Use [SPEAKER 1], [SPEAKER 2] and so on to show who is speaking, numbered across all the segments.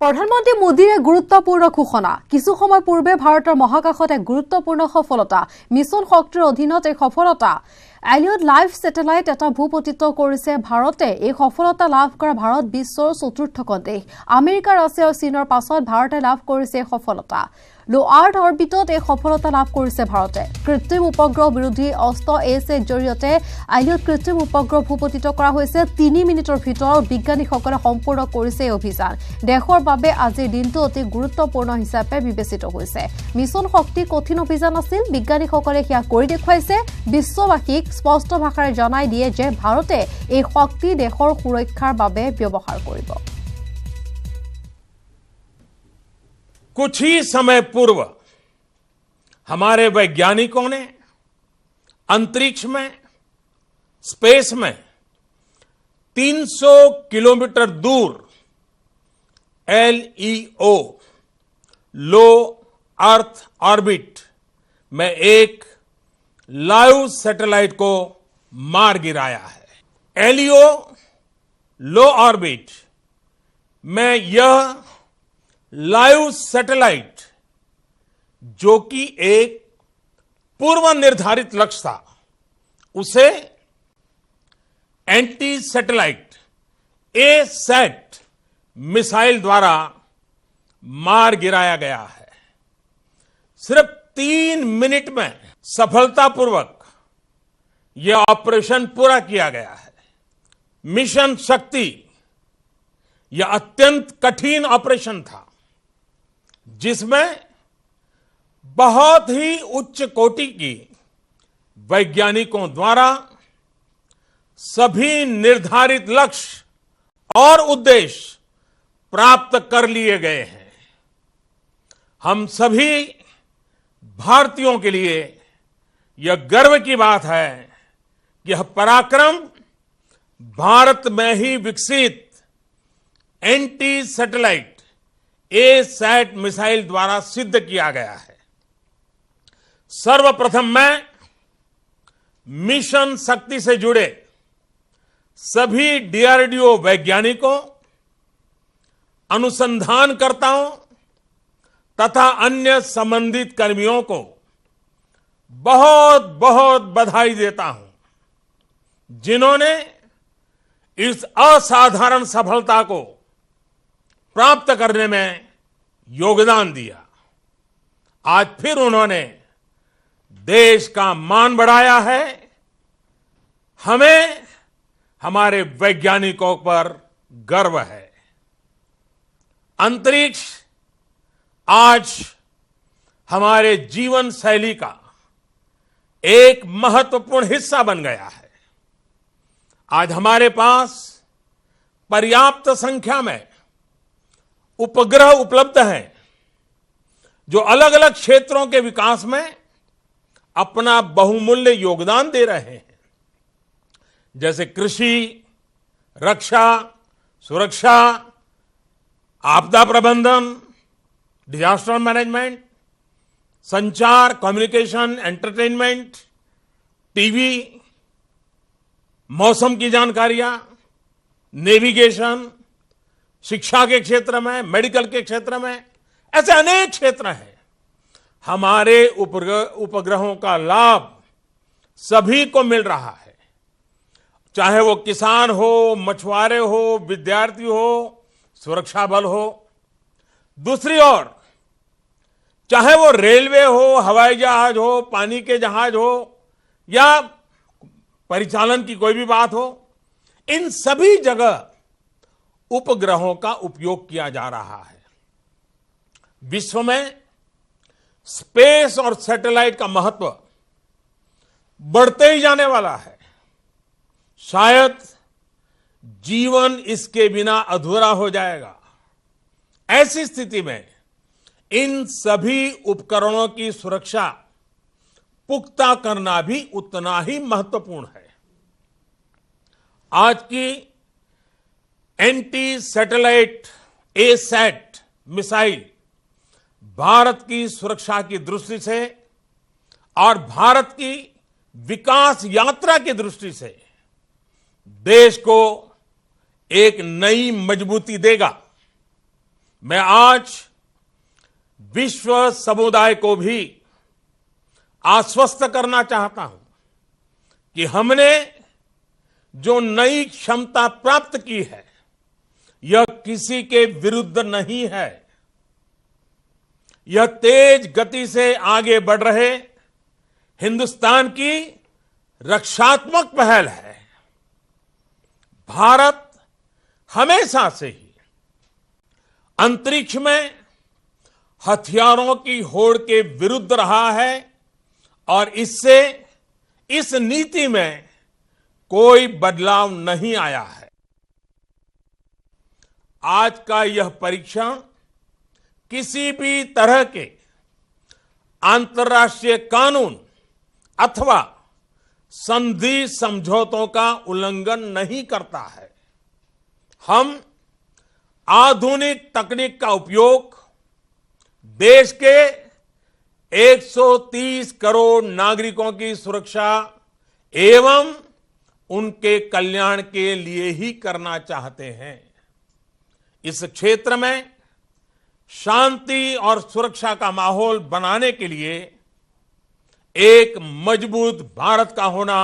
[SPEAKER 1] প্ৰধানমন্ত্ৰী মোদীৰ গুৰুত্বপূৰ্ণ ঘোষণা কিছু সময় পূৰ্বে ভাৰতৰ মহাকাশত এক গুৰুত্বপূৰ্ণ সফলতা মিছন শক্তিৰ অধীনত এই সফলতা এলিয়ট লাইভ স্যাটেলাইট এটা ভূপতিত কৰিছে ভাৰতে এই সফলতা লাভ কৰা ভাৰত বিশ্বৰ চতুৰ্থখন দেশ আমেৰিকা ৰাছিয়া আৰু চীনৰ পাছত ভাৰতে লাভ কৰিছে সফলতা লো আৰ্থ অৰ্বিটত এই সফলতা লাভ কৰিছে ভাৰতে কৃত্ৰিম উপগ্ৰহ বিৰোধী অস্ত্ৰ এছ-এৰ জৰিয়তে এলিয়ট কৃত্ৰিম উপগ্ৰহ ভূপতিত কৰা হৈছে 3 মিনিটৰ ভিতৰত বিজ্ঞানীসকলে সম্পূৰ্ণ কৰিছে এই অভিযান দেশৰ বাবে আজিৰ দিনটো অতি গুৰুত্বপূৰ্ণ হিচাপে বিবেচিত হৈছে মিছন শক্তি কঠিন অভিযান আছিল বিজ্ঞানীসকলে হিয়া কৰি দেখুৱাইছে বিশ্ববাসীক স্পষ্ট ভাষাৰে জনাই দিয়ে যে ভাৰতে এই শক্তি দেশৰ সুৰক্ষাৰ বাবে ব্যৱহাৰ কৰিব
[SPEAKER 2] कुछ ही समय पूर्व हमारे वैज्ञानिकों ने अंतरिक्ष में स्पेस में 300 किलोमीटर दूर LEO लो अर्थ ऑर्बिट में एक लाइव सैटेलाइट को मार गिराया है LEO लो ऑर्बिट में यह लाइव सैटेलाइट जो कि एक पूर्व निर्धारित लक्ष्य था उसे एंटी सैटेलाइट ए-सैट मिसाइल द्वारा मार गिराया गया है सिर्फ 3 मिनट में सफलतापूर्वक यह ऑपरेशन पूरा किया गया है मिशन शक्ति यह अत्यंत कठिन ऑपरेशन था जिसमें बहुत ही उच्च कोटि की वैज्ञानिकों द्वारा सभी निर्धारित लक्ष्य और उद्देश्य प्राप्त कर लिए गए हैं हम सभी भारतीयों के लिए यह गर्व की बात है कि यह पराक्रम भारत में ही विकसित एंटी सैटेलाइट ए-सैट मिसाइल द्वारा सिद्ध किया गया है सर्वप्रथम मैं मिशन शक्ति से जुड़े सभी DRDO वैज्ञानिकों अनुसंधानकर्ताओं तथा अन्य संबंधित कर्मियों को बहुत बहुत बधाई देता हूं जिन्होंने इस असाधारण सफलता को प्राप्त करने में योगदान दिया आज फिर उन्होंने देश का मान बढ़ाया है हमें हमारे वैज्ञानिकों पर गर्व है अंतरिक्ष आज हमारे जीवन शैली का एक महत्वपूर्ण हिस्सा बन गया है आज हमारे पास पर्याप्त संख्या में उपग्रह उपलब्ध हैं जो अलग अलग क्षेत्रों के विकास में अपना बहुमूल्य योगदान दे रहे हैं जैसे कृषि रक्षा सुरक्षा आपदा प्रबंधन डिजास्टर मैनेजमेंट संचार कम्युनिकेशन एंटरटेनमेंट टीवी मौसम की जानकारियां नेविगेशन शिक्षा के क्षेत्र में मेडिकल के क्षेत्र में ऐसे अनेक क्षेत्र हैं हमारे उपग्रहों का लाभ सभी को मिल रहा है चाहे वो किसान हो मछुआरे हो विद्यार्थी हो सुरक्षा बल हो दूसरी ओर चाहे वो रेलवे हो हवाई जहाज हो पानी के जहाज हो या परिचालन की कोई भी बात हो इन सभी जगह उपग्रहों का उपयोग किया जा रहा है विश्व में स्पेस और सैटेलाइट का महत्व बढ़ते ही जाने वाला है शायद जीवन इसके बिना अधूरा हो जाएगा ऐसी स्थिति में इन सभी उपकरणों की सुरक्षा पुख्ता करना भी उतना ही महत्वपूर्ण है आज की एंटी सैटेलाइट ए-सैट मिसाइल भारत की सुरक्षा की दृष्टि से और भारत की विकास यात्रा की दृष्टि से देश को एक नई मजबूती देगा मैं आज विश्व समुदाय को भी आश्वस्त करना चाहता हूं कि हमने जो नई क्षमता प्राप्त की है यह किसी के विरुद्ध नहीं है। यह तेज गति से आगे बढ़ रहे हिंदुस्तान की रक्षात्मक पहल है। भारत हमेशा से ही अंतरिक्ष में हथियारों की होड़ के विरुद्ध रहा है और इससे इस नीति में कोई बदलाव नहीं आया है। आज का यह परीक्षण किसी भी तरह के अंतर्राष्ट्रीय कानून अथवा संधि समझौतों का उल्लंघन नहीं करता है। हम आधुनिक तकनीक का उपयोग देश के 130 करोड़ नागरिकों की सुरक्षा एवं उनके कल्याण के लिए ही करना चाहते हैं। इस क्षेत्र में शांति और सुरक्षा का माहौल बनाने के लिए एक मजबूत भारत का होना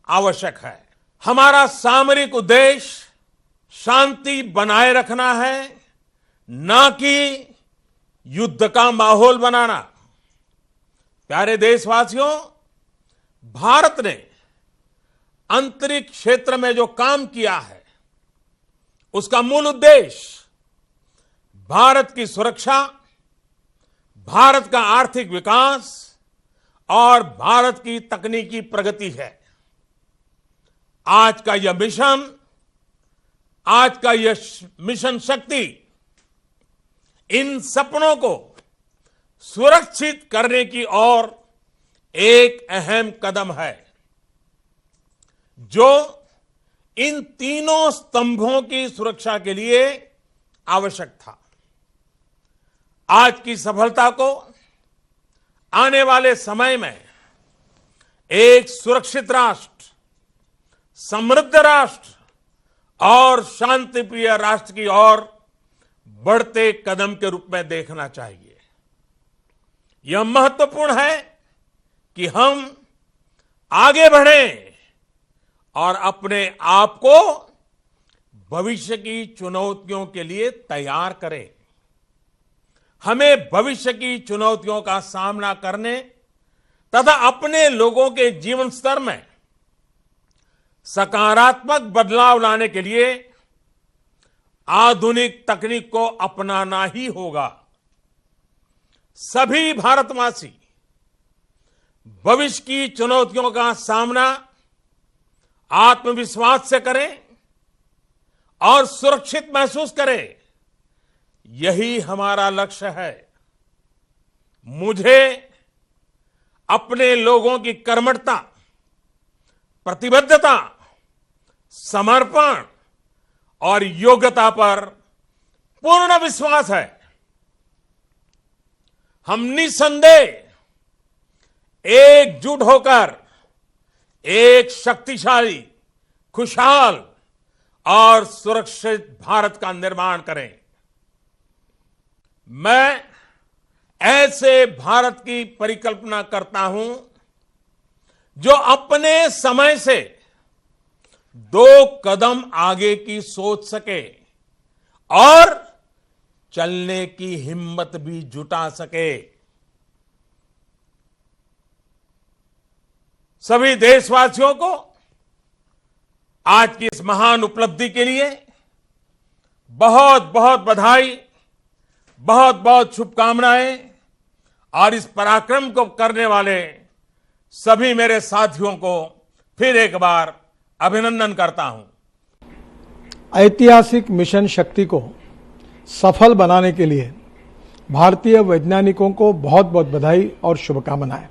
[SPEAKER 2] आवश्यक है। हमारा सामरिक उद्देश्य शांति बनाए रखना है, ना कि युद्ध का माहौल बनाना। प्यारे देशवासियों, भारत ने अंतरिक्ष क्षेत्र में जो काम किया है उसका मूल उद्देश्य भारत की सुरक्षा, भारत का आर्थिक विकास और भारत की तकनीकी प्रगति है। आज का यह मिशन शक्ति इन सपनों को सुरक्षित करने की ओर एक अहम कदम है, जो इन तीनों स्तंभों की सुरक्षा के लिए आवश्यक था। आज की सफलता को आने वाले समय में एक सुरक्षित राष्ट्र, समृद्ध राष्ट्र और शांतिप्रिय राष्ट्र की ओर बढ़ते कदम के रूप में देखना चाहिए। यह महत्वपूर्ण है कि हम आगे बढ़ें और अपने आप को भविष्य की चुनौतियों के लिए तैयार करें। हमें भविष्य की चुनौतियों का सामना करने तथा अपने लोगों के जीवन स्तर में सकारात्मक बदलाव लाने के लिए आधुनिक तकनीक को अपनाना ही होगा। सभी भारतवासी भविष्य की चुनौतियों का सामना आत्मविश्वास से करें और सुरक्षित महसूस करें, यही हमारा लक्ष्य है। मुझे अपने लोगों की कर्मठता, प्रतिबद्धता, समर्पण और योग्यता पर पूर्ण विश्वास है। हम निसंदेह एकजुट होकर एक शक्तिशाली, खुशहाल और सुरक्षित भारत का निर्माण करें। मैं ऐसे भारत की परिकल्पना करता हूं जो अपने समय से 2 कदम आगे की सोच सके और चलने की हिम्मत भी जुटा सके। सभी देशवासियों को आज की इस महान उपलब्धि के लिए बहुत बहुत बधाई, बहुत बहुत शुभकामनाएं और इस पराक्रम को करने वाले सभी मेरे साथियों को फिर एक बार अभिनंदन करता हूं।
[SPEAKER 3] ऐतिहासिक मिशन शक्ति को सफल बनाने के लिए भारतीय वैज्ञानिकों को बहुत बहुत बधाई और शुभकामनाएं।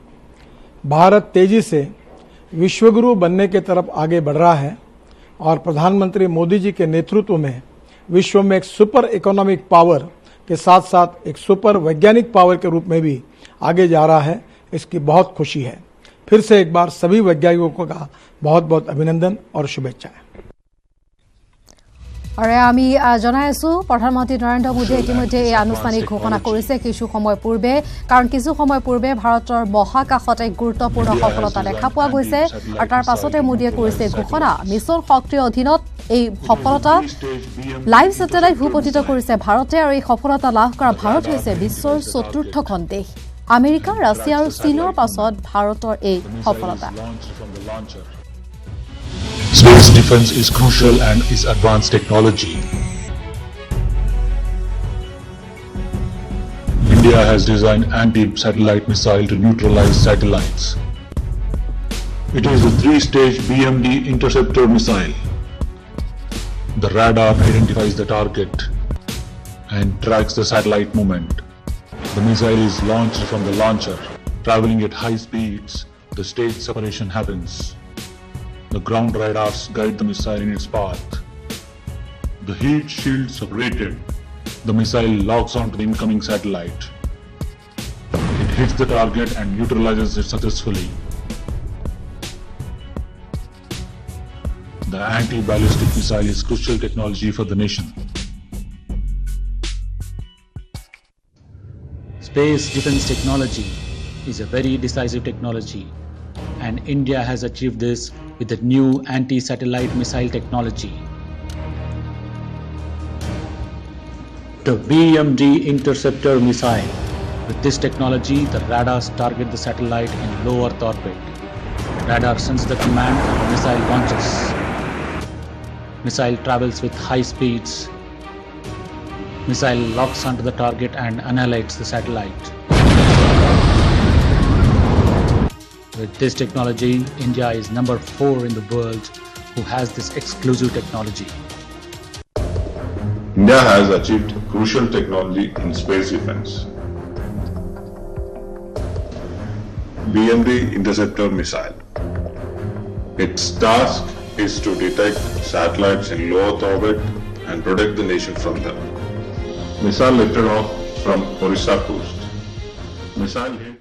[SPEAKER 3] भारत तेजी से विश्वगुरु बनने की तरफ आगे बढ़ रहा है और प्रधानमंत्री मोदी जी के नेतृत्व में विश्व में एक सुपर इकोनॉमिक पावर के साथ साथ एक सुपर वैज्ञानिक पावर के रूप में भी आगे जा रहा है। इसकी बहुत खुशी है। फिर से एक बार सभी वैज्ञानिकों का बहुत बहुत अभिनंदन और शुभेच्छाएं।
[SPEAKER 1] আৰু আমি জনাই আছো প্ৰধানমন্ত্ৰী নৰেন্দ্ৰ মোদীয়ে ইতিমধ্যে এই আনুষ্ঠানিক ঘোষণা কৰিছে কিছু সময় পূৰ্বে কাৰণ কিছু সময় পূৰ্বে ভাৰতৰ মহাকাশত এক গুৰুত্বপূৰ্ণ সফলতা দেখা পোৱা গৈছে আৰু তাৰ পাছতে মোদীয়ে কৰিছে ঘোষণা মিছন শক্তিৰ অধীনত এই সফলতা লাইভ স্যাটেলাইট ভূপতিত কৰিছে ভাৰতে আৰু এই সফলতা লাভ কৰা ভাৰত হৈছে বিশ্বৰ চতুৰ্থখন দেশ আমেৰিকা ৰাছিয়া আৰু চীনৰ পাছত ভাৰতৰ এই সফলতা
[SPEAKER 4] Space defense is crucial and is advanced technology. India has designed anti-satellite missile to neutralize satellites. It is a 3-stage BMD interceptor missile. The radar identifies the target and tracks the satellite movement. The missile is launched from the launcher. Traveling at high speeds, the stage separation happens. The ground radars guide the missile in its path. The heat shield separated. The missile locks onto the incoming satellite. It hits the target and neutralizes it successfully. The anti-ballistic missile is crucial technology for the nation.
[SPEAKER 5] Space defense technology is a very decisive technology, and India has achieved this with the new anti-satellite missile technology. The BMD interceptor missile. With this technology, the radars target the satellite in low Earth orbit. Radar sends the command and the missile launches. Missile travels with high speeds. Missile locks onto the target and annihilates the satellite. With this technology, India is number 4 in the world who has this exclusive technology.
[SPEAKER 6] India has achieved crucial technology in space defense. BMD interceptor missile. Its task is to detect satellites in low Earth orbit and protect the nation from them. Missile lifted off from Orissa coast. Missile hit